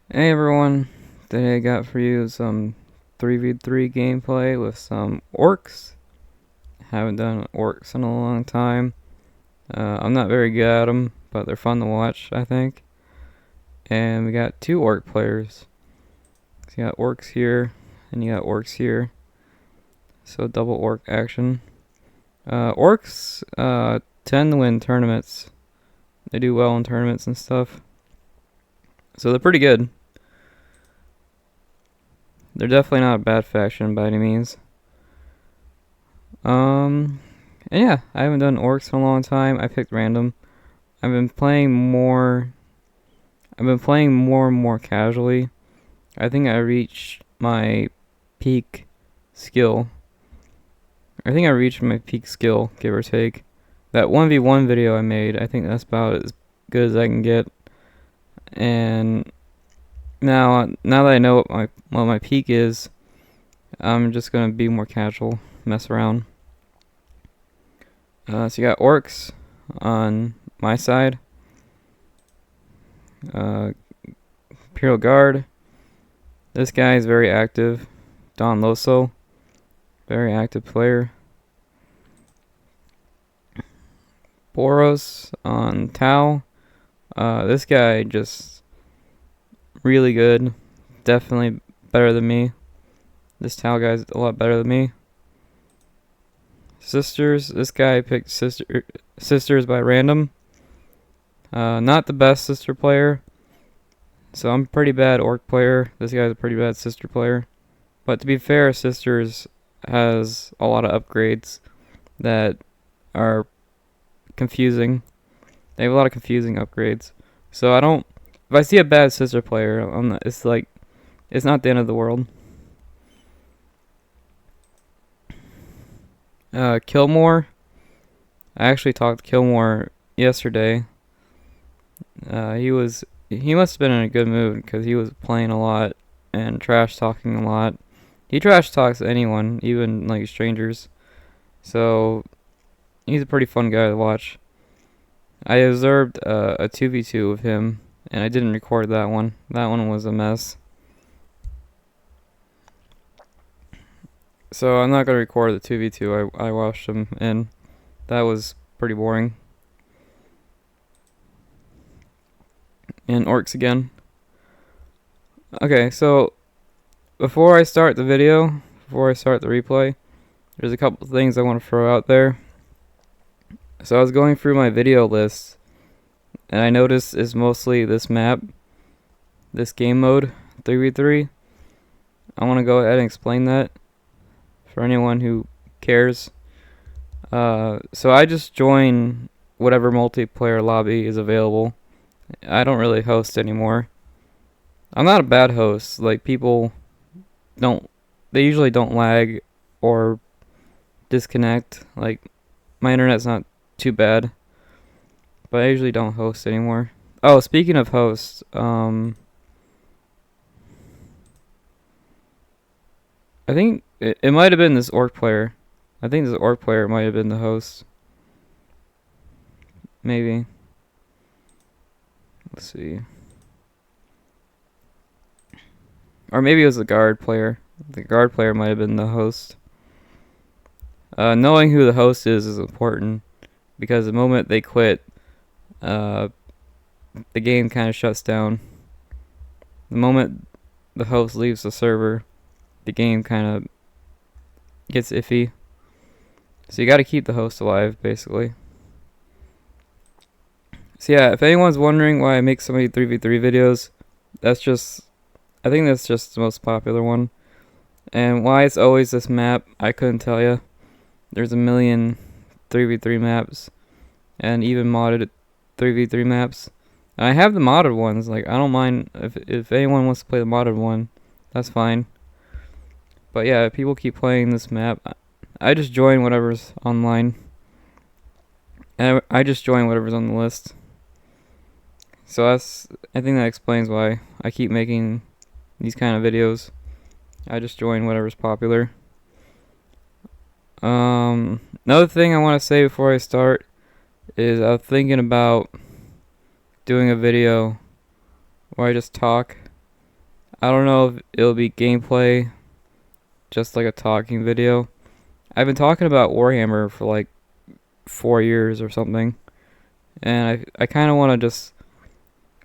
Hey everyone, today I got for you some 3v3 gameplay with some orcs. Haven't done orcs in a long time. I'm not very good at them, but they're fun to watch, I think. And we got two orc players. So you got orcs here, and you got orcs here. So double orc action. Orcs tend to win tournaments. They do well in tournaments and stuff. So they're pretty good. They're definitely not a bad faction by any means. And yeah, I haven't done orcs in a long time. I picked random. I've been playing more. I've been playing more and more casually. I think I reached my peak skill. Give or take. That 1v1 video I made, I think that's about as good as I can get. And now that I know what my peak is, I'm just gonna be more casual, mess around. So you got orcs on my side. Imperial Guard. This guy is very active. Don Loso. Very active player. Boros on Tau. This guy just really good. Definitely better than me. This Tau guy's a lot better than me. Sisters. This guy picked Sisters by random. Not the best sister player. So I'm a pretty bad orc player. This guy's a pretty bad sister player. But to be fair, Sisters has a lot of upgrades that are confusing. They have a lot of confusing upgrades. So if I see a bad sister player, it's not the end of the world. Killmore. I actually talked to Killmore yesterday. He must have been in a good mood because he was playing a lot and trash talking a lot. He trash talks anyone, even like strangers. So he's a pretty fun guy to watch. I observed a 2v2 with him, and I didn't record that one. That one was a mess. So I'm not going to record the 2v2. I watched him, and that was pretty boring. And orcs again. Okay, so before I start the replay, there's a couple things I want to throw out there. So I was going through my video list, and I noticed it's mostly this map, this game mode, 3v3. I want to go ahead and explain that for anyone who cares. So I just join whatever multiplayer lobby is available. I don't really host anymore. I'm not a bad host. Like, people they usually don't lag or disconnect. Like, my internet's not too bad, but I usually don't host anymore. Oh, speaking of hosts, I think it might have been this orc player. I think this orc player might have been the host. Maybe. Let's see. Or maybe it was the guard player. The guard player might have been the host. Knowing who the host is important, because the moment they quit, the game kind of shuts down. The moment the host leaves the server, the game kind of gets iffy. So you got to keep the host alive, basically. So yeah, if anyone's wondering why I make so many 3v3 videos, I think that's just the most popular one. And why it's always this map, I couldn't tell you. There's a million 3v3 maps, and even modded 3v3 maps. And I have the modded ones. Like, I don't mind if anyone wants to play the modded one, that's fine. But yeah, if people keep playing this map, I just join whatever's online. And I just join whatever's on the list. So I think that explains why I keep making these kind of videos. I just join whatever's popular. Another thing I want to say before I start is I was thinking about doing a video where I just talk I don't know if it'll be gameplay, just like a talking video. I've been talking about Warhammer for like 4 years or something, and I kind of want to just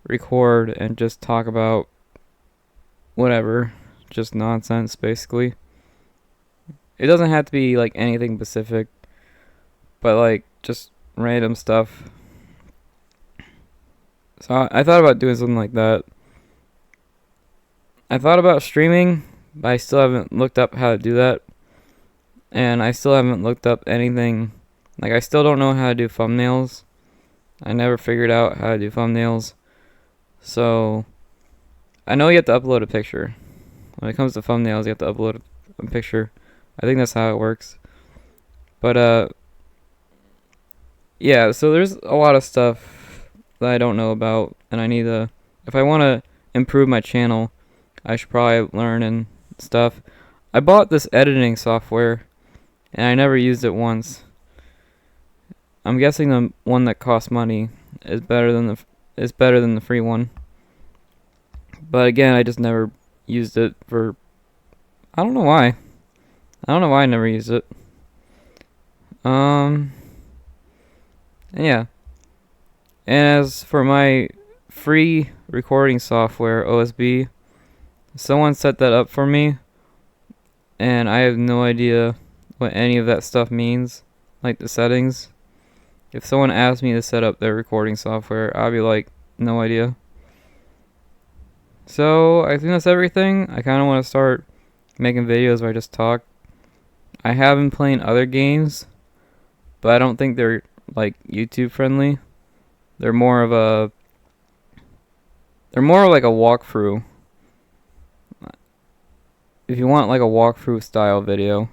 record and just talk about whatever, just nonsense basically. It doesn't have to be like anything specific, but like just random stuff. So I thought about doing something like that. I thought about streaming, but I still haven't looked up how to do that. And I still haven't looked up anything. Like, I still don't know how to do thumbnails. I never figured out how to do thumbnails. So, I know you have to upload a picture. When it comes to thumbnails, you have to upload a picture. I think that's how it works. But, yeah, so there's a lot of stuff that I don't know about. And I need to, if I want to improve my channel, I should probably learn and stuff. I bought this editing software, and I never used it once. I'm guessing the one that costs money is better than the free one. But again, I just never used it for, I don't know why. I don't know why I never used it. Yeah. And as for my free recording software, OSB, someone set that up for me, and I have no idea what any of that stuff means, like the settings. If someone asked me to set up their recording software, I'd be like, no idea. So, I think that's everything. I kind of want to start making videos where I just talk. I have been playing other games, but I don't think they're like YouTube friendly. They're more like a walkthrough. If you want like a walkthrough style video,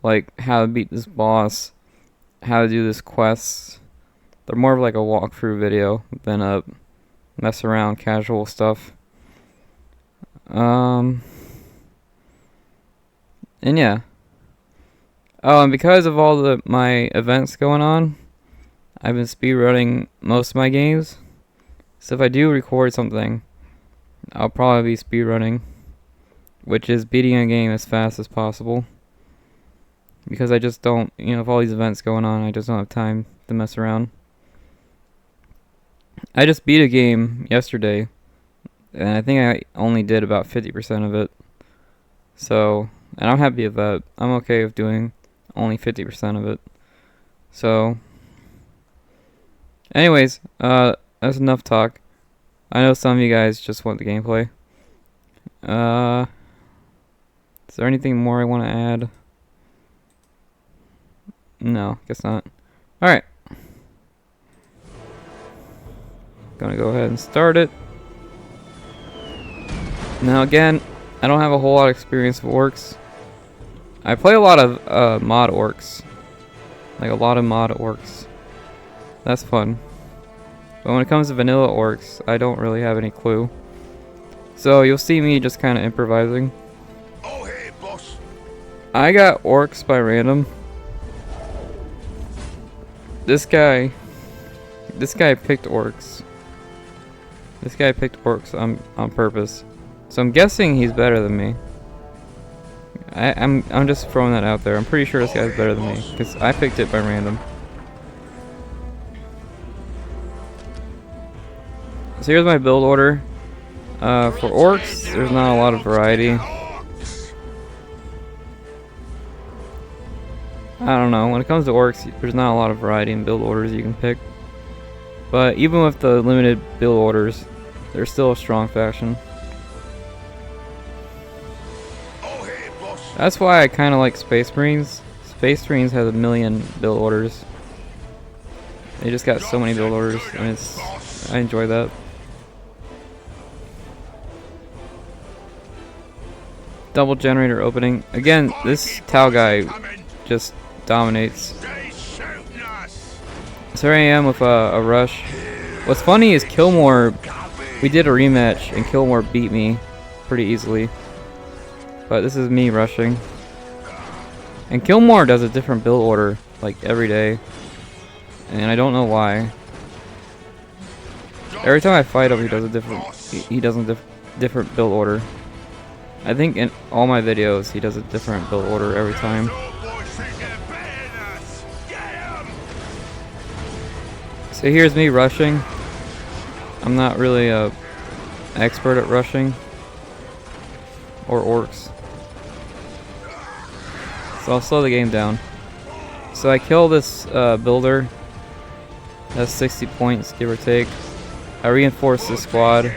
like how to beat this boss, how to do this quest, they're more of like a walkthrough video than a mess around casual stuff. And yeah. Oh, and because of all my events going on, I've been speedrunning most of my games. So if I do record something, I'll probably be speedrunning, which is beating a game as fast as possible. Because I just don't, with all these events going on, I just don't have time to mess around. I just beat a game yesterday, and I think I only did about 50% of it. So, and I'm happy with that. I'm okay with doing only 50% of it. So, anyways, that's enough talk. I know some of you guys just want the gameplay. Is there anything more I want to add? No, guess not. Alright. Gonna go ahead and start it. Now again, I don't have a whole lot of experience with orcs. I play a lot of mod orcs. Like a lot of mod orcs. That's fun. But when it comes to vanilla orcs, I don't really have any clue. So you'll see me just kind of improvising. Oh, hey, boss. I got orcs by random. This guy picked orcs. This guy picked orcs on purpose. So I'm guessing he's better than me. I'm just throwing that out there. I'm pretty sure this guy's better than me because I picked it by random. So here's my build order. For orcs, there's not a lot of variety. I don't know. When it comes to orcs, there's not a lot of variety in build orders you can pick. But even with the limited build orders, they're still a strong faction. That's why I kind of like Space Marines. Space Marines has a million build orders. They just got so many build orders, and I enjoy that. Double generator opening. Again, this Tau guy just dominates. So here I am with a rush. What's funny is Killmore, we did a rematch and Killmore beat me pretty easily. But this is me rushing. And Killmore does a different build order like every day. And I don't know why. Every time I fight him, he does a different build order. I think in all my videos he does a different build order every time. So here's me rushing. I'm not really a expert at rushing or orcs, so I'll slow the game down. So I kill this builder. That's 60 points, give or take. I reinforce the squad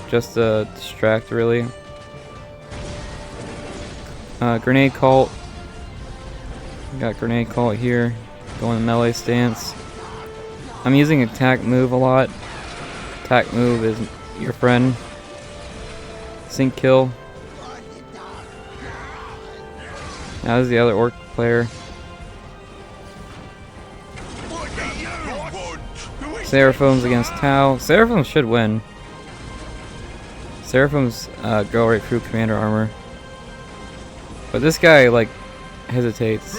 just to distract, really. Grenade cult. Got grenade cult here. Going melee stance. I'm using attack move a lot. Attack move is your friend. Sync kill. That was the other orc player. Seraphims against Tau. Seraphims should win. Seraphims go right through commander armor. But this guy, like, hesitates.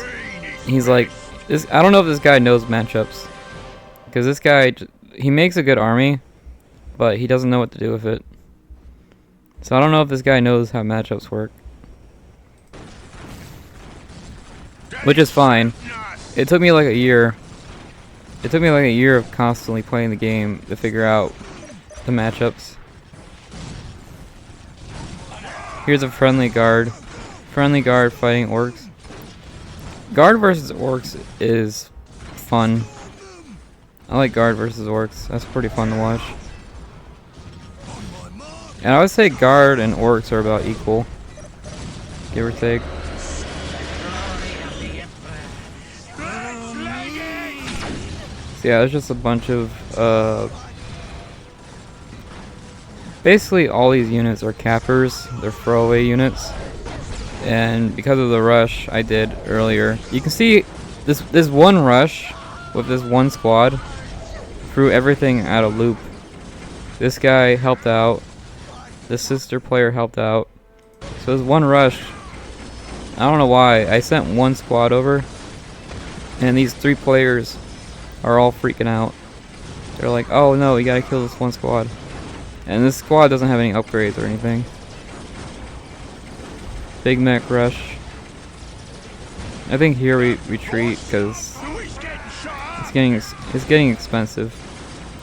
He's like, this. I don't know if this guy knows matchups. Because this guy, he makes a good army, but he doesn't know what to do with it. So I don't know if this guy knows how matchups work. Which is fine. It took me like a year. It took me like a year of constantly playing the game to figure out the matchups. Here's a friendly guard. Friendly guard fighting orcs. Guard versus orcs is fun. I like guard versus orcs. That's pretty fun to watch. And I would say guard and orcs are about equal, give or take. So yeah, there's just a bunch of basically all these units are cappers. They're throwaway units, and because of the rush I did earlier, you can see this one rush with this one squad threw everything out of loop. This guy helped out. This sister player helped out. So this one rush, I don't know why, I sent one squad over, and these 3 players are all freaking out. They're like, oh no, we gotta kill this one squad. And this squad doesn't have any upgrades or anything. Big mech rush. I think here we retreat because it's getting expensive.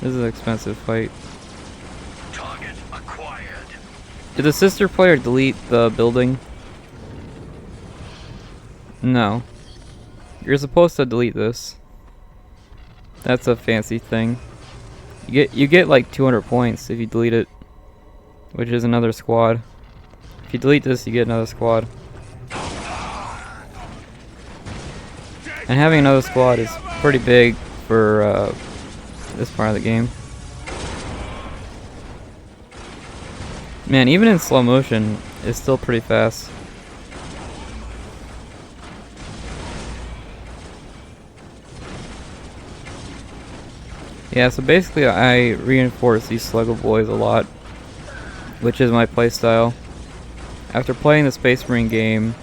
This is an expensive fight. Target acquired. Did the sister player delete the building? No. You're supposed to delete this. That's a fancy thing. You get like 200 points if you delete it, which is another squad. If you delete this, you get another squad. And having another squad is pretty big for this part of the game. Man, even in slow motion, it's still pretty fast. Yeah, so basically I reinforce these Sluggo boys a lot, which is my playstyle. After playing the Space Marine game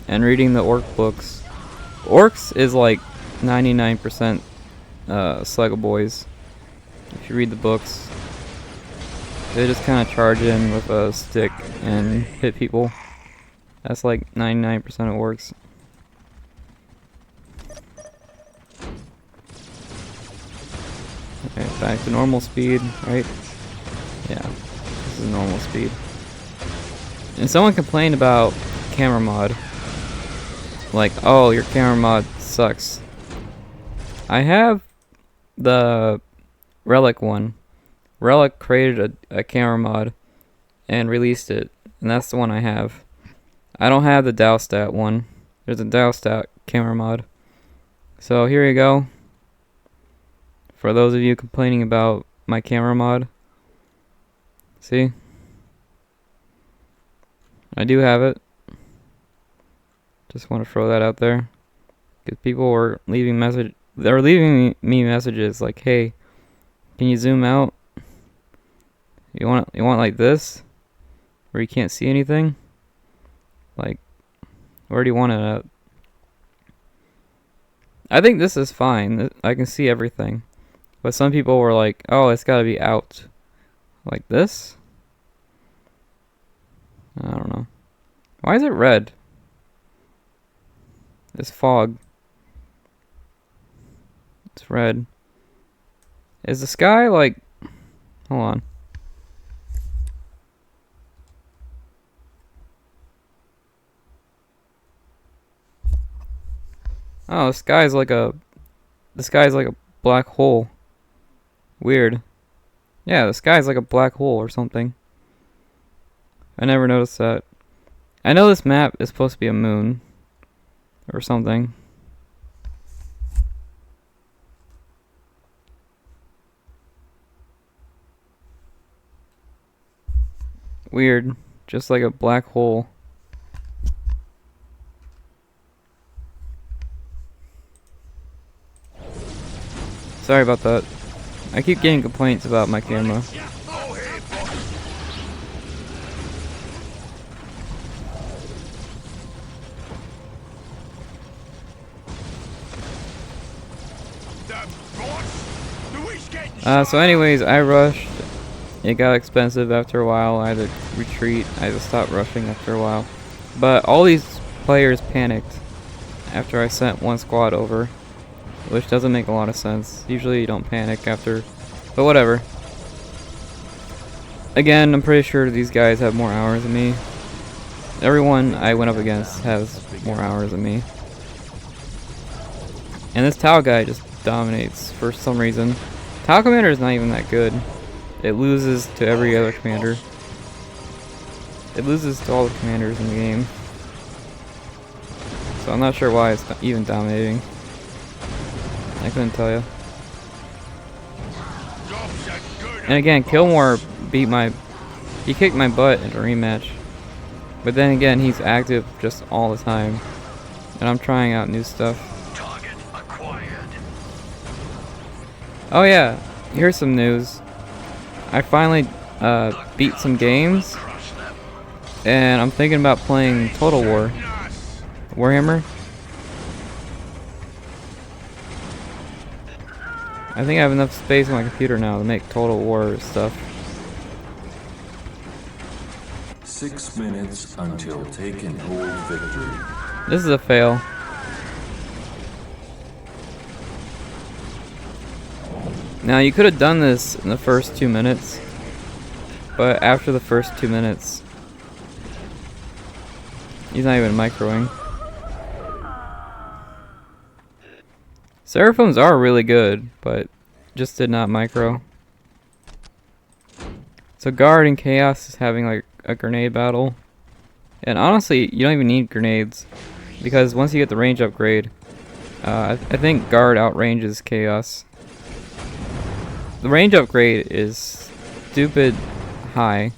and reading the Orc books, Orcs is like 99% Sluggo boys. If you read the books, they just kind of charge in with a stick and hit people. That's like 99% of Orcs. Okay, back to normal speed, right? Yeah, this is normal speed. And someone complained about camera mod. Like, oh, your camera mod sucks. I have the Relic one. Relic created a camera mod and released it, and that's the one I have. I don't have the Dowstat one. There's a Dowstat camera mod. So here you go. For those of you complaining about my camera mod, see? I do have it. Just want to throw that out there. Because people were leaving they're leaving me messages like, hey, can you zoom out? You want like this? Where you can't see anything? Like, where do you want it at? I think this is fine. I can see everything. But some people were like, oh, it's gotta be out. Like this? I don't know. Why is it red? This fog. It's red. Is the sky like... Hold on. Oh, the sky's like a black hole. Weird. Yeah, the sky's like a black hole or something. I never noticed that. I know this map is supposed to be a moon or something. Weird. Just like a black hole. Sorry about that. I keep getting complaints about my camera. So anyways, I rushed. It got expensive after a while. I had to retreat. I had to stop rushing after a while. But all these players panicked after I sent one squad over, which doesn't make a lot of sense. Usually you don't panic after, but whatever. Again, I'm pretty sure these guys have more hours than me. Everyone I went up against has more hours than me. And this Tau guy just dominates for some reason. Tau commander is not even that good. It loses to every other commander. It loses to all the commanders in the game. So I'm not sure why it's even dominating. I couldn't tell you. And again, Killmore he kicked my butt in a rematch. But then again, he's active just all the time. And I'm trying out new stuff. Target acquired. Oh yeah, here's some news. I finally beat some games. And I'm thinking about playing Total War. Warhammer. I think I have enough space on my computer now to make Total War stuff. 6 minutes until take and hold victory. This is a fail. Now you could have done this in the first 2 minutes, but after the first 2 minutes, he's not even microing. Seraphims are really good, but just did not micro. So Guard and Chaos is having like a grenade battle. And honestly, you don't even need grenades, because once you get the range upgrade, I think Guard outranges Chaos. The range upgrade is stupid high.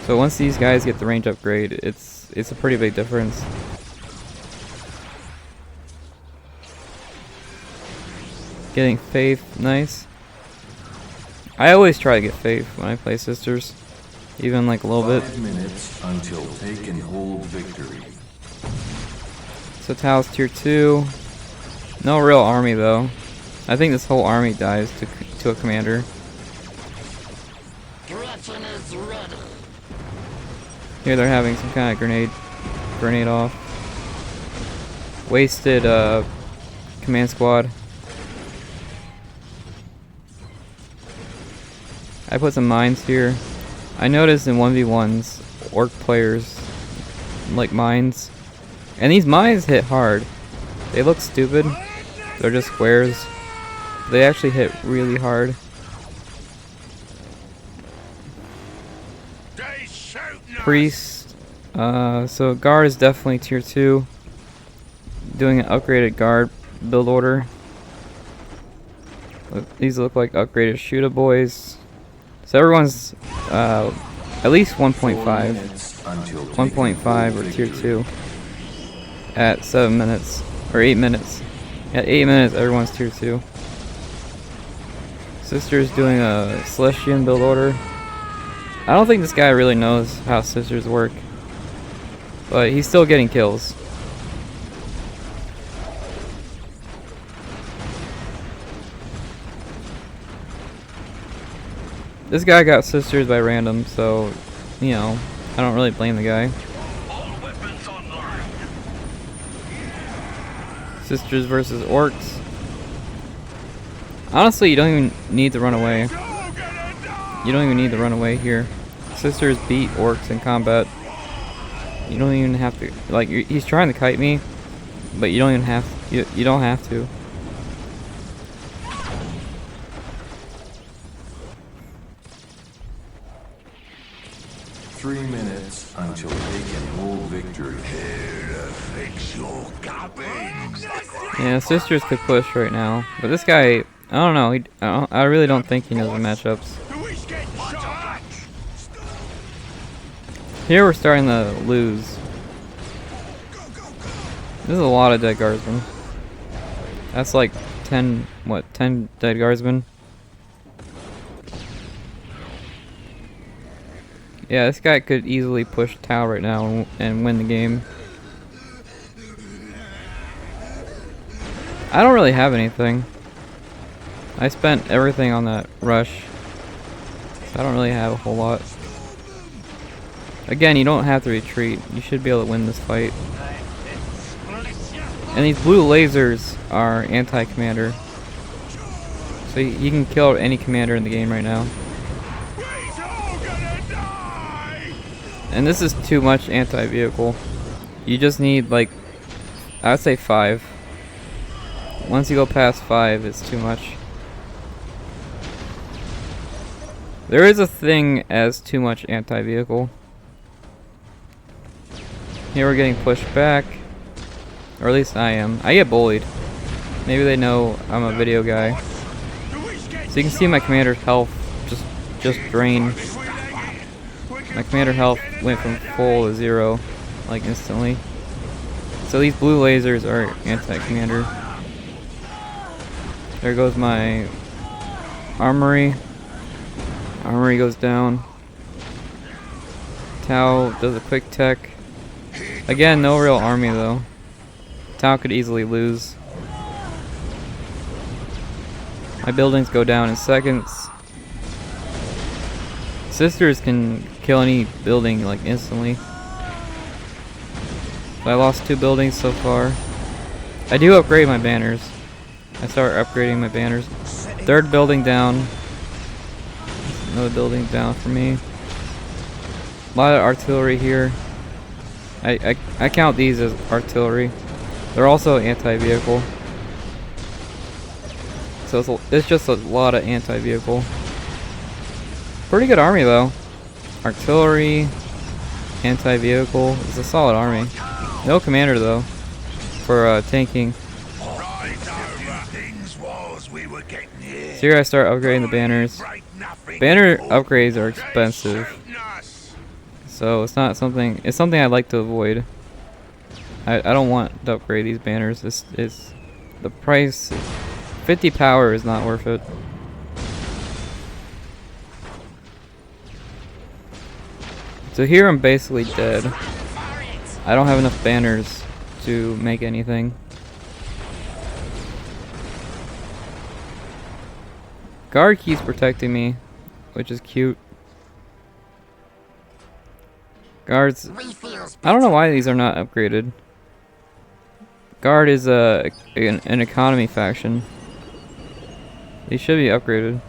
So once these guys get the range upgrade, it's a pretty big difference. Getting Faith, nice. I always try to get Faith when I play Sisters, even like a little bit. 5 minutes until take and hold victory. So Tao's tier 2. No real army though. I think this whole army dies to a commander. Here they're having some kind of grenade off. Wasted command squad. I put some mines here. I noticed in 1v1s, orc players like mines. And these mines hit hard. They look stupid. They're just squares. They actually hit really hard. Priest. So Guard is definitely tier 2. Doing an upgraded Guard build order. These look like upgraded Shooter boys. So everyone's at least 1.5. 1.5 or tier 2 at 7 minutes. Or 8 minutes. At 8 minutes, everyone's tier 2. Sister's doing a Celestian build order. I don't think this guy really knows how Sisters work. But he's still getting kills. This guy got Sisters by random, so, you know, I don't really blame the guy. Sisters versus Orks. Honestly, you don't even need to run away. You don't even need to run away here. Sisters beat Orks in combat. You don't even have to. Like, he's trying to kite me, but you don't even have. You don't have to. Three minutes until they can hold victory. Yeah, Sisters could push right now, but this guy, I don't know. I really don't think he knows the matchups. Here we're starting to lose. This is a lot of dead guardsmen. That's like 10 dead guardsmen? Yeah, this guy could easily push Tau right now and win the game. I don't really have anything. I spent everything on that rush, so I don't really have a whole lot. Again, you don't have to retreat. You should be able to win this fight. And these blue lasers are anti-commander, so you can kill any commander in the game right now. And this is too much anti-vehicle. You just need, like, I would say 5. Once you go past 5, it's too much. There is a thing as too much anti-vehicle. Here we're getting pushed back. Or at least I am. I get bullied. Maybe they know I'm a video guy. So you can see my commander's health just drain. My commander health went from full to 0, like instantly. So these blue lasers are anti-commander. There goes my armory. Armory goes down. Tau does a quick tech. Again, no real army though. Tau could easily lose. My buildings go down in seconds. Sisters can kill any building like instantly. I lost 2 buildings so far. I do upgrade my banners. I start upgrading my banners. 3rd building down. Another building down for me. A lot of artillery here. I count these as artillery. They're also anti-vehicle. So it's just a lot of anti-vehicle. Pretty good army though. Artillery, anti-vehicle. It's a solid army. No commander though for tanking. So here I start upgrading the banners. Banner upgrades are expensive, so it's not something. It's something I like to avoid. I don't want to upgrade these banners. It's the price. 50 power is not worth it. So here I'm basically dead. I don't have enough banners to make anything. Guard keeps protecting me, which is cute. Guards, I don't know why these are not upgraded. Guard is an economy faction. These should be upgraded.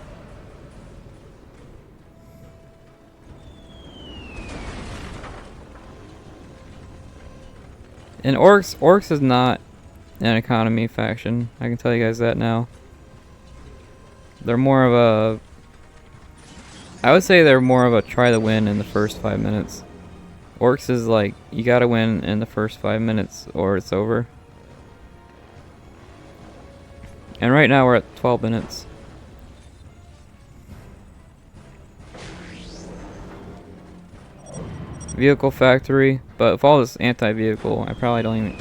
And Orks is not an economy faction. I can tell you guys that now. They're more of a... I would say they're more of a try to win in the first 5 minutes. Orks is like, you gotta win in the first 5 minutes or it's over. And right now we're at 12 minutes. Vehicle factory, but with all this anti-vehicle, I probably don't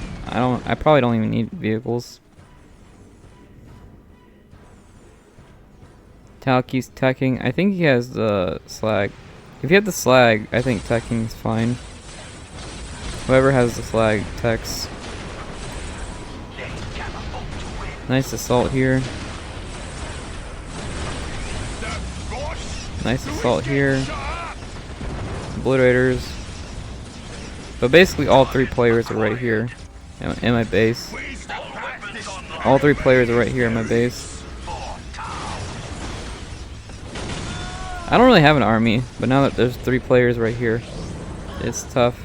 even need vehicles. Tau keeps teching. I think he has the slag. If you have the slag, I think teching is fine. Whoever has the slag techs. Nice assault here. Nice assault here. Obliterators. But basically all 3 players are right here in my base. All 3 players are right here in my base. I don't really have an army, but now that there's 3 players right here, it's tough.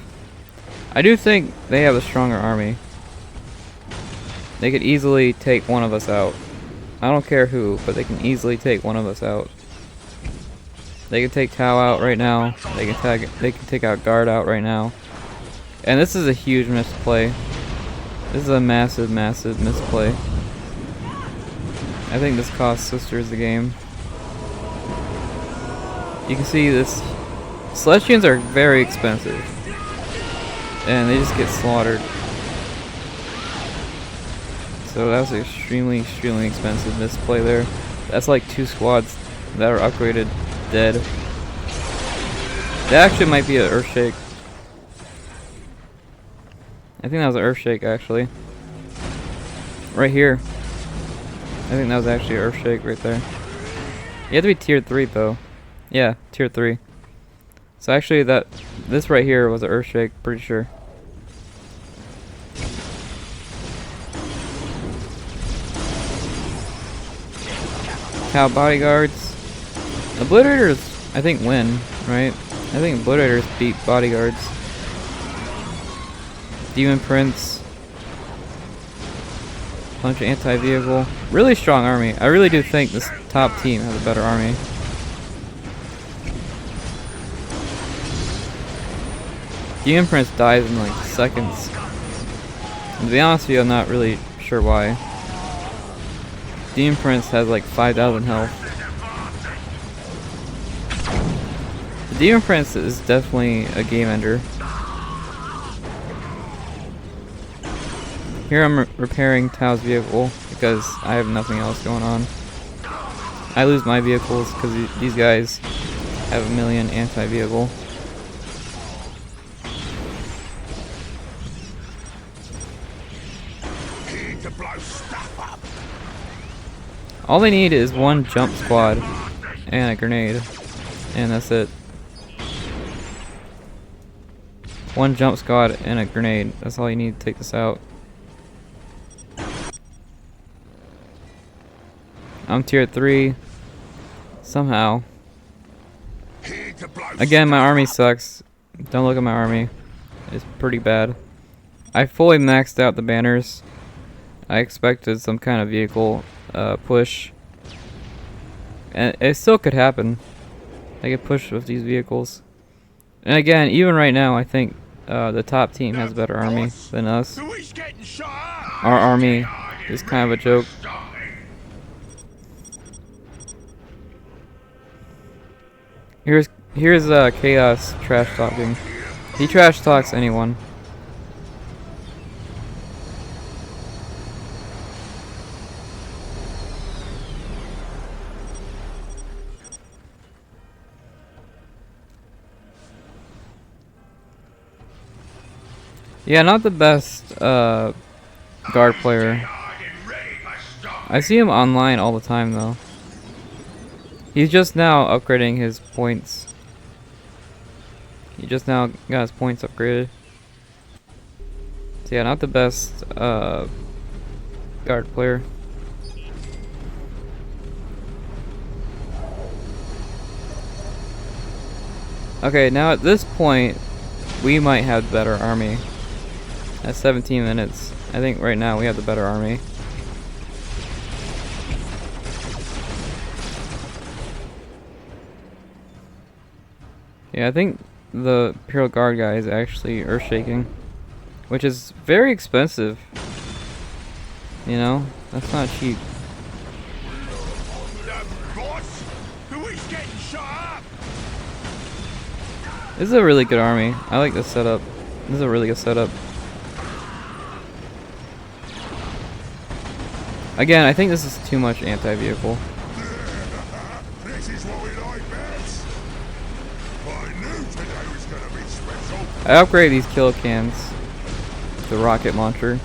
I do think they have a stronger army. They could easily take one of us out. I don't care who, but they can easily take one of us out. They can take Tau out right now. They can take out Guard out right now. And this is a huge misplay. This is a massive, massive misplay. I think this cost Sisters the game. You can see this. Celestians are very expensive. And they just get slaughtered. So that was an extremely, extremely expensive misplay there. That's like 2 squads that are upgraded dead. That actually might be an Earthshake. I think that was an Earthshake actually. Right here. I think that was actually an Earthshake right there. You have to be tier 3 though. Yeah, tier 3. So actually this right here was an Earthshake, pretty sure. Tau bodyguards. Obliterators, I think, win, right? I think Obliterators beat bodyguards. Demon Prince. Bunch of anti-vehicle. Really strong army. I really do think this top team has a better army. Demon Prince dies in like seconds. And to be honest with you, I'm not really sure why. Demon Prince has like 5,000 health. The Demon Prince is definitely a game ender. Here I'm repairing Tau's vehicle because I have nothing else going on. I lose my vehicles because these guys have a million anti-vehicle. All they need is 1 jump squad and a grenade, and that's it. 1 jump squad and a grenade. That's all you need to take this out. I'm tier 3 somehow. Again, my army sucks. Don't look at my army. It's pretty bad. I fully maxed out the banners. I expected some kind of vehicle push, and it still could happen. I could push with these vehicles, and again, even right now, I think the top team has a better army than us. Our army is kind of a joke. Here's Chaos trash talking. He trash talks anyone. Yeah, not the best guard player. I see him online all the time though. He's just now upgrading his points. He just now got his points upgraded. So yeah, not the best guard player. Okay, now at this point, we might have the better army. At 17 minutes, I think right now we have the better army. Yeah, I think the Imperial Guard guy is actually earth-shaking, which is very expensive. You know, that's not cheap. This is a really good army. I like this setup. This is a really good setup. Again, I think this is too much anti-vehicle. This is what we like best. I knew today was gonna be special. I upgrade these kill cans to rocket launcher.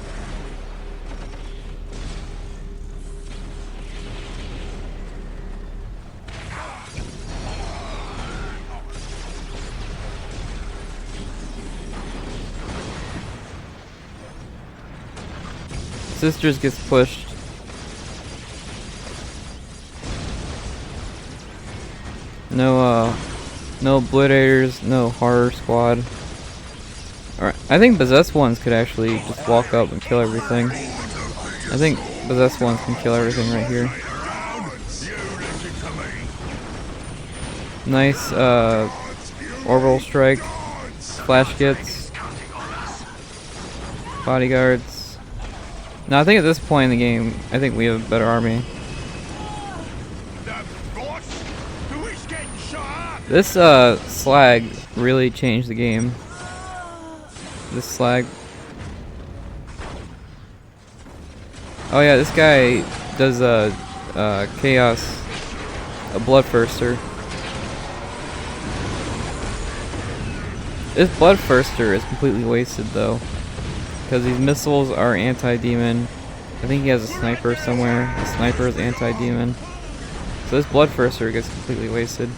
Sisters gets pushed. No obliterators, no horror squad. Alright, I think possessed ones could actually just walk up and kill everything. I think possessed ones can kill everything right here. Nice, orbital strike, flash kits, bodyguards. Now I think at this point in the game, I think we have a better army. This slag really changed the game. This slag. Oh yeah, this guy does chaos, a bloodthirster. This bloodthirster is completely wasted though, because these missiles are anti-demon. I think he has a sniper somewhere. The sniper is anti-demon. So this bloodthirster gets completely wasted.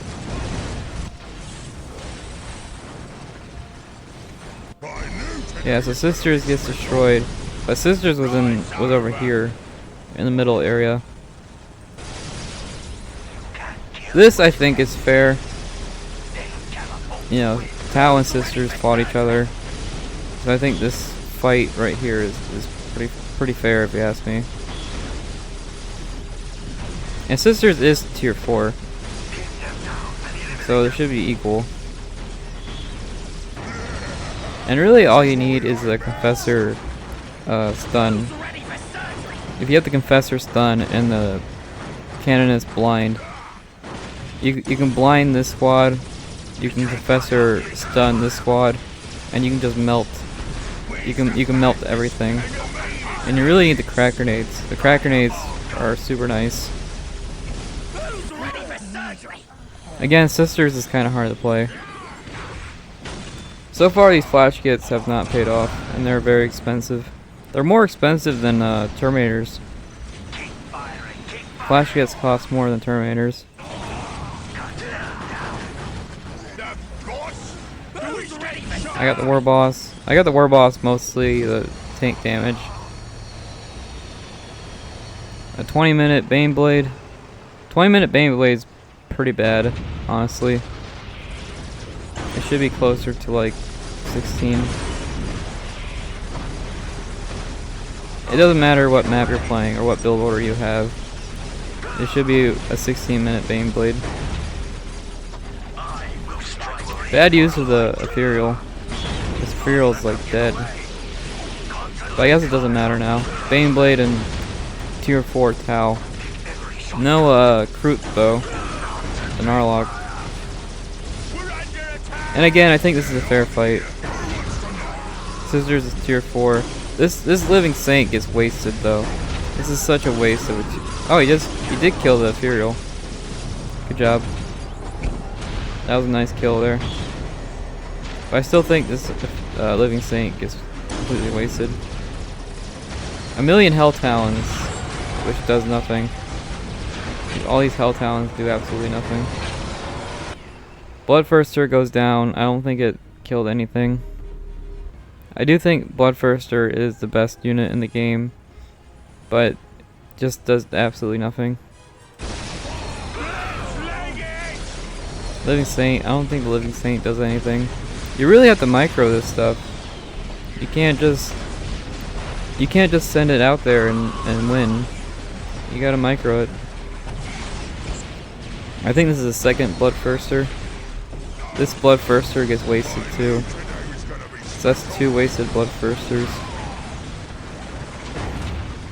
Yeah, so Sisters gets destroyed, but Sisters was over here, in the middle area. This I think is fair. You know, Tau and Sisters fought each other, so I think this fight right here is pretty fair if you ask me. And Sisters is tier 4, so it should be equal. And really all you need is a Confessor stun. If you have the Confessor stun and the Cannon is blind, you can blind this squad, you can Confessor stun this squad, and you can just melt. You can melt everything. And you really need the crack grenades. The crack grenades are super nice. Again, Sisters is kind of hard to play. So far these flash kits have not paid off, and they're very expensive. They're more expensive than Terminators. Flash kits cost more than Terminators. I got the War Boss. I got the War Boss mostly the tank damage. A 20-minute Baneblade. 20-minute Baneblade's pretty bad, honestly. It should be closer to like 16. It doesn't matter what map you're playing or what build order you have. It should be a 16-minute Baneblade. Bad use of the Ethereal. This Ethereal's like dead. But I guess it doesn't matter now. Baneblade and tier 4 Tau. No Kroot though. The Narlock. And again, I think this is a fair fight. Scissors is tier 4. This Living Saint gets wasted though. This is such a waste of it. Oh, he did kill the Ethereal. Good job. That was a nice kill there. But I still think this Living Saint gets completely wasted. A million Hell Talons, which does nothing. All these Hell Talons do absolutely nothing. Bloodthirster goes down. I don't think it killed anything. I do think Bloodthirster is the best unit in the game, but just does absolutely nothing. Living Saint, I don't think the Living Saint does anything. You really have to micro this stuff. You can't just send it out there and win. You gotta micro it. I think this is the second Bloodthirster. This Bloodthirster gets wasted too. So that's 2 wasted Bloodthirsters.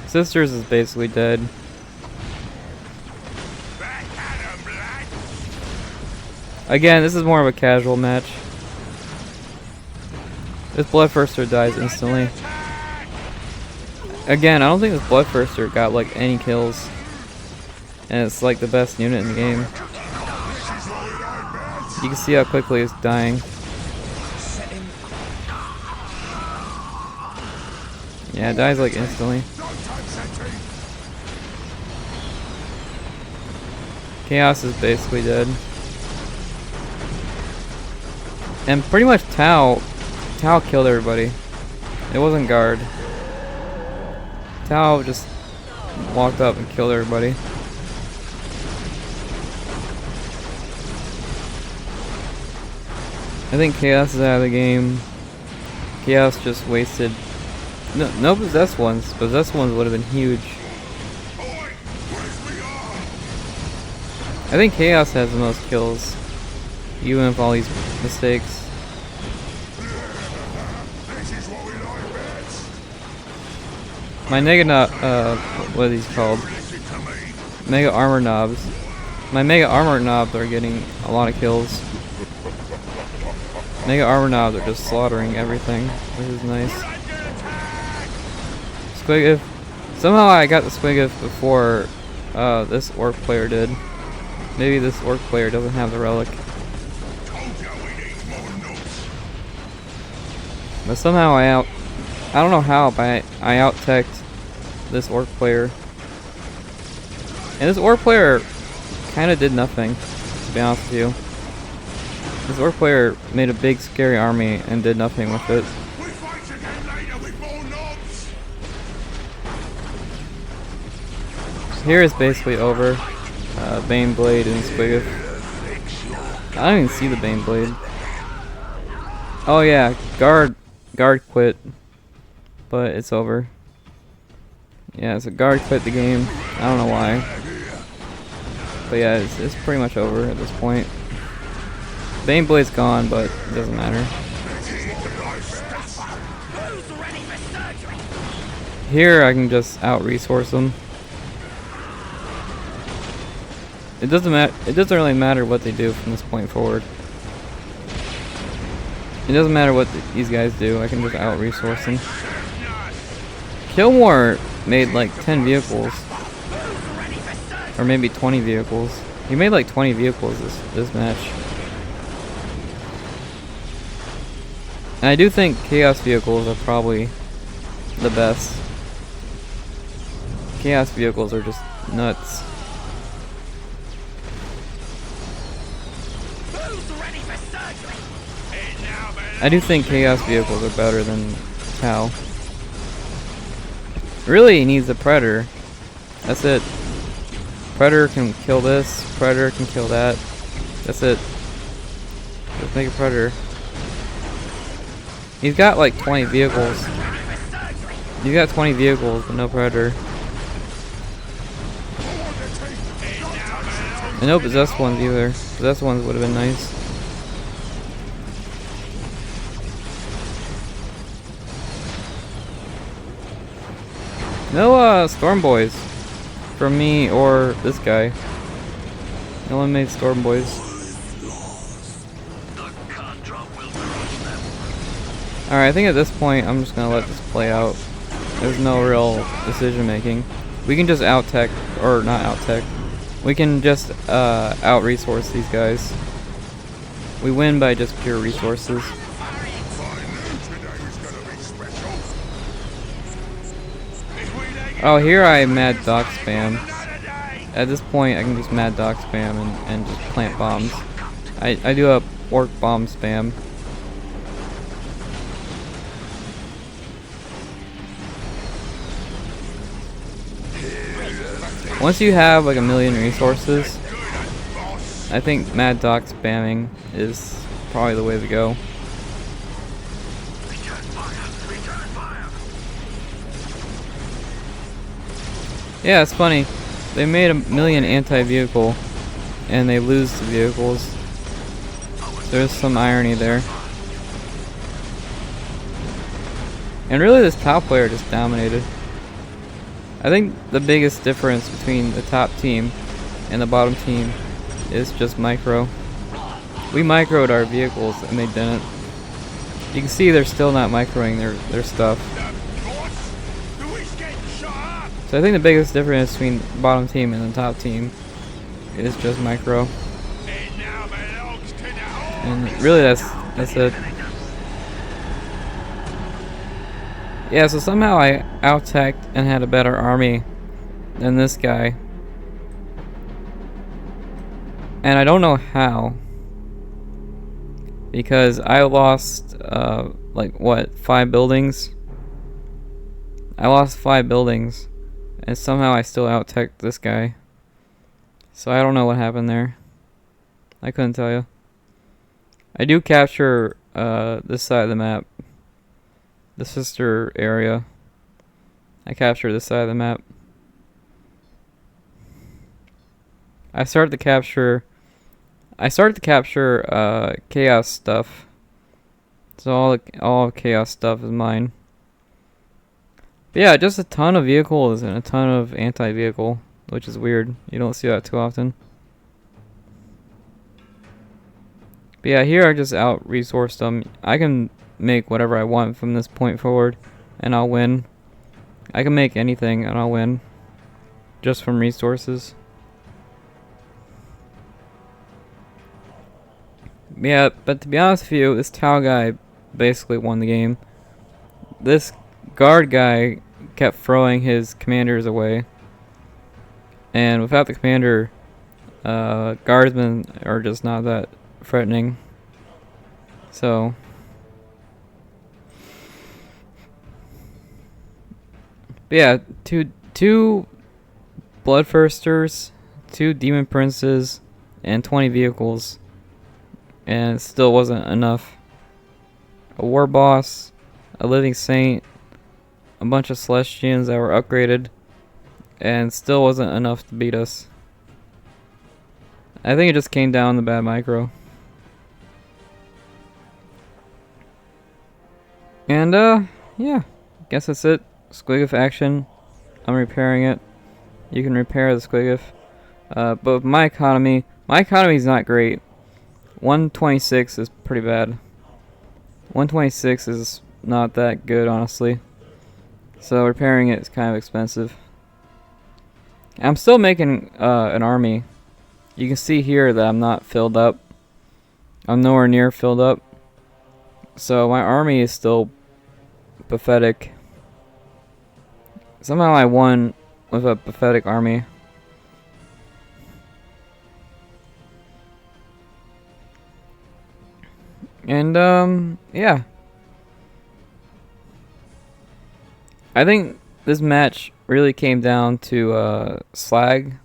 Sisters is basically dead. Again, this is more of a casual match. This Bloodthirster dies instantly. Again, I don't think this Bloodthirster got like any kills. And it's like the best unit in the game. You can see how quickly it's dying. Yeah, it dies like instantly. Chaos is basically dead. And pretty much Tau killed everybody. It wasn't guard. Tau just walked up and killed everybody. I think Chaos is out of the game. Chaos just wasted... No possessed ones. Possessed ones would have been huge. I think Chaos has the most kills, even with all these mistakes. My what are these called? Mega Armor Knobs. My Mega Armor Knobs are getting a lot of kills. Mega Armor Knobs are just slaughtering everything, which is nice. Squigif. Somehow I got the Squigif before this Orc player did. Maybe this Orc player doesn't have the relic. But somehow I don't know how, but I out-teched this Orc player. And this Orc player kind of did nothing, to be honest with you. This Orc player made a big scary army and did nothing with it. Here is basically over. Bane Blade and Squigif. I don't even see the Bane Blade. Oh yeah, guard quit, but it's over. Yeah, so guard quit the game. I don't know why, but yeah, it's pretty much over at this point. Bane Blade's gone, but it doesn't matter. Here I can just out-resource them. It doesn't matter. It doesn't really matter what they do from this point forward. It doesn't matter what these guys do. I can just out-resource them. Killmore made like 10 vehicles, or maybe 20 vehicles. He made like 20 vehicles this match. And I do think Chaos vehicles are probably the best. Chaos vehicles are just nuts. I do think Chaos vehicles are better than Tau. Really, he needs a Predator. That's it. Predator can kill this. Predator can kill that. That's it. Just make a Predator. He's got like 20 vehicles. He's got 20 vehicles, but no Predator. And no possessed ones either. Possessed ones would have been nice. No Storm Boys from me or this guy. No one made Storm Boys. Alright, I think at this point I'm just gonna let this play out. There's no real decision making. We can just out-tech, or not out-tech. We can just out-resource these guys. We win by just pure resources. Oh, here I Mad Doc spam. At this point, I can just Mad Doc spam and just plant bombs. I do a Orc bomb spam. Once you have like 1,000,000 resources, I think Mad Doc spamming is probably the way to go. Yeah, it's funny. They made 1,000,000 anti-vehicle, and they lose the vehicles. There's some irony there. And really, this top player just dominated. I think the biggest difference between the top team and the bottom team is just micro. We microed our vehicles, and they didn't. You can see they're still not microing their stuff. So I think the biggest difference between the bottom team and the top team is just micro. And really that's it. Yeah, so somehow I out-teched and had a better army than this guy. And I don't know how. Because I lost like what, 5 buildings? I lost 5 buildings. And somehow I still out-teched this guy. So I don't know what happened there. I couldn't tell you. I do capture this side of the map, the sister area. I capture this side of the map. I start to capture chaos stuff. So all chaos stuff is mine. But yeah, just a ton of vehicles and a ton of anti-vehicle, which is weird. You don't see that too often. But yeah, here I just out-resourced them. I can make whatever I want from this point forward, and I'll win. I can make anything, and I'll win. Just from resources. Yeah, but to be honest with you, this Tau guy basically won the game. This guard guy kept throwing his commanders away. And without the commander, guardsmen are just not that threatening. So but yeah, two Bloodthirsters, 2 Demon Princes, and 20 vehicles. And it still wasn't enough. A War Boss, a Living Saint, a bunch of Celestians that were upgraded, and still wasn't enough to beat us. I think it just came down to bad micro. And yeah, guess that's it. Squigif action. I'm repairing it. You can repair the Squigif. But with my economy is not great. 126 is pretty bad. 126 is not that good, honestly. So repairing it is kind of expensive. I'm still making an army. You can see here that I'm not filled up. I'm nowhere near filled up. So my army is still pathetic. Somehow I won with a pathetic army. And yeah. I think this match really came down to slag.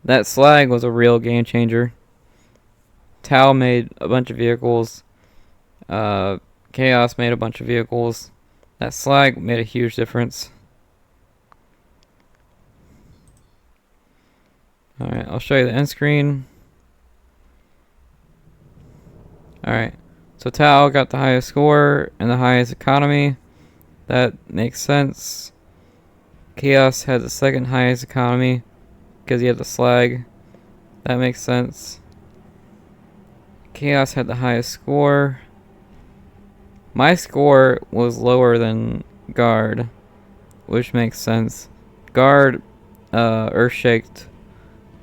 That slag was a real game changer. Tau made a bunch of vehicles. Chaos made a bunch of vehicles. That slag made a huge difference. Alright, I'll show you the end screen. Alright, so Tau got the highest score and the highest economy. That makes sense. Chaos had the second highest economy because he had the slag. That makes sense. Chaos had the highest score. My score was lower than Guard, which makes sense. Guard Earthshaked.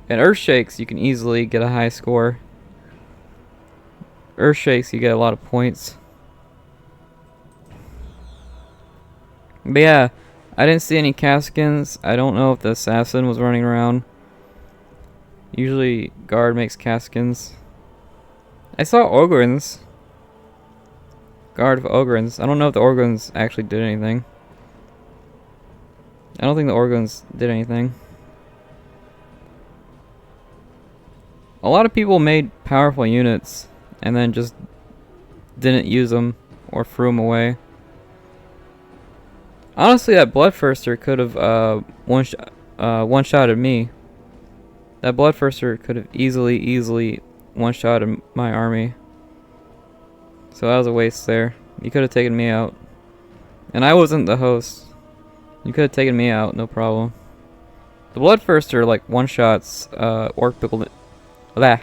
And Earthshakes, you can easily get a high score. Earthshakes, you get a lot of points. But yeah, I didn't see any Caskins. I don't know if the assassin was running around. Usually Guard makes Caskins. I saw Ogrins. Guard of Ogrins. I don't know if the Ogrins actually did anything. I don't think the Ogrins did anything. A lot of people made powerful units and then just didn't use them or threw them away. Honestly, that Bloodthirster could have one-shotted me. That Bloodthirster could have easily one-shotted my army. So that was a waste there. You could have taken me out. And I wasn't the host. You could have taken me out, no problem. The Bloodthirster, like, one-shots Orc build. Blah.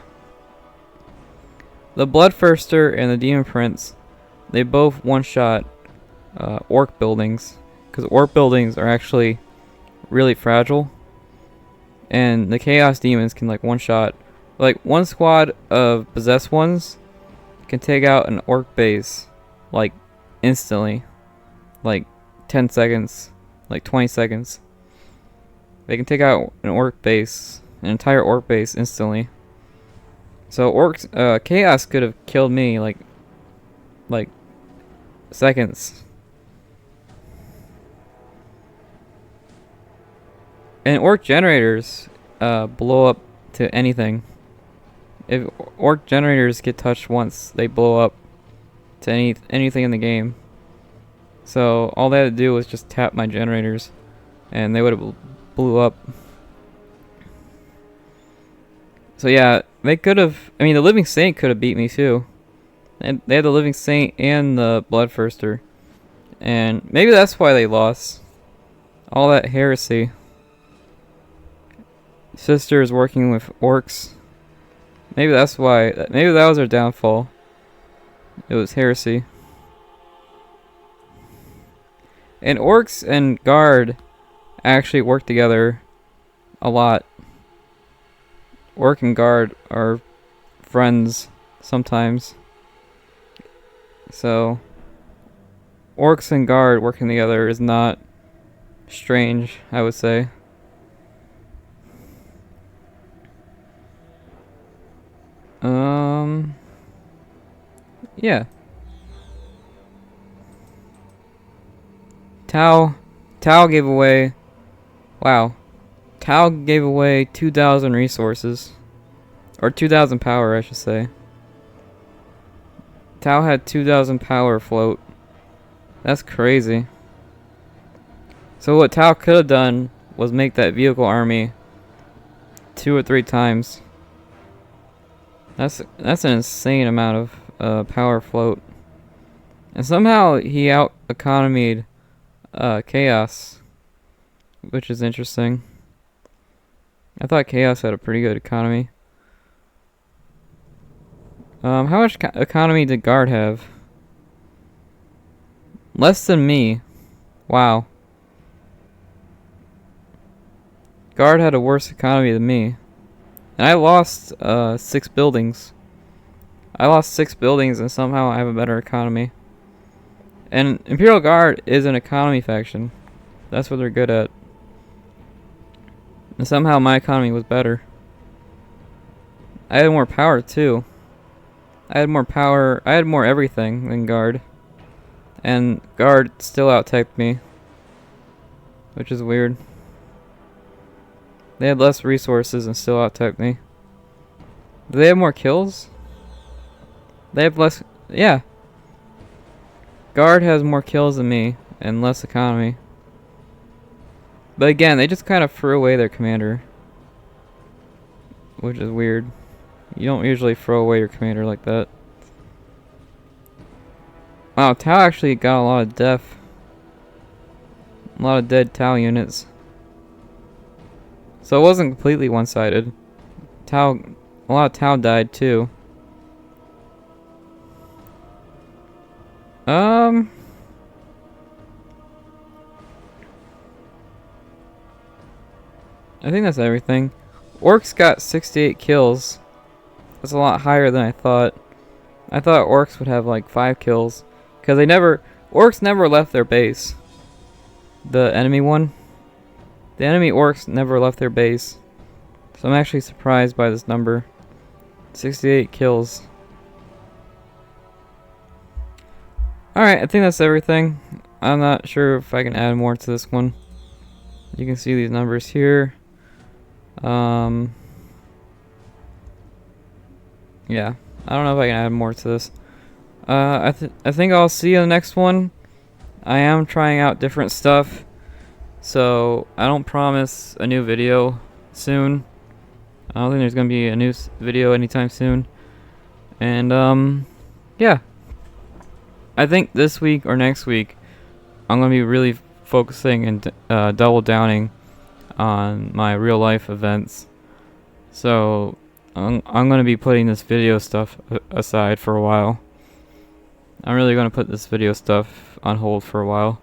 The Bloodthirster and the Demon Prince, they both one-shot Orc buildings. Because Orc buildings are actually really fragile. And the Chaos Demons can, like, one-shot. Like, one squad of Possessed Ones can take out an Orc base, like, instantly. Like, 10 seconds. Like, 20 seconds. They can take out an Orc base, an entire Orc base instantly. So Chaos could have killed me like seconds. And Orc generators blow up to anything. If orc generators get touched once, they blow up to anything in the game. So all they had to do was just tap my generators, and they would have blew up. So yeah, they could have. I mean, the Living Saint could have beat me too. And they had the Living Saint and the Bloodthirster, and maybe that's why they lost. All that heresy. Sister is working with orcs. Maybe that's why. Maybe that was their downfall. It was heresy. And orcs and guard actually work together a lot. Orc and guard are friends sometimes. So orcs and guard working together is not strange, I would say. Yeah. Tau gave away, wow. Tau gave away 2,000 resources. Or 2,000 power, I should say. Tau had 2,000 power float. That's crazy. So what Tau could have done was make that vehicle army 2 or 3 times. That's an insane amount of power float. And somehow he out economied Chaos, which is interesting. I thought Chaos had a pretty good economy. How much economy did Guard have? Less than me. Wow. Guard had a worse economy than me. And I lost 6 buildings. I lost 6 buildings and somehow I have a better economy. And Imperial Guard is an economy faction. That's what they're good at. And somehow my economy was better. I had more power too. I had more power. I had more everything than Guard. And Guard still out-typed me. Which is weird. They had less resources and still out-typed me. Do they have more kills? They have less... Yeah. Guard has more kills than me and less economy. But again, they just kind of threw away their commander. Which is weird. You don't usually throw away your commander like that. Wow, Tau actually got a lot of death. A lot of dead Tau units. So it wasn't completely one-sided. A lot of Tau died too. I think that's everything. Orcs got 68 kills. That's a lot higher than I thought. I thought Orcs would have like 5 kills. Because Orcs never left their base. The enemy one. The enemy Orcs never left their base. So I'm actually surprised by this number. 68 kills. Alright, I think that's everything. I'm not sure if I can add more to this one. You can see these numbers here. Yeah, I don't know if I can add more to this. I think I'll see you in the next one. I am trying out different stuff, so I don't promise a new video soon. I don't think there's gonna be a new video anytime soon. And yeah, I think this week or next week I'm gonna be really focusing and double downing on my real life events. So I'm gonna be putting this video stuff aside for a while. I'm really gonna put this video stuff on hold for a while.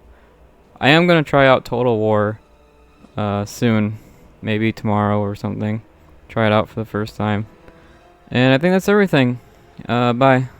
I am gonna try out Total War soon, maybe tomorrow or something. Try it out for the first time. And I think that's everything. Bye.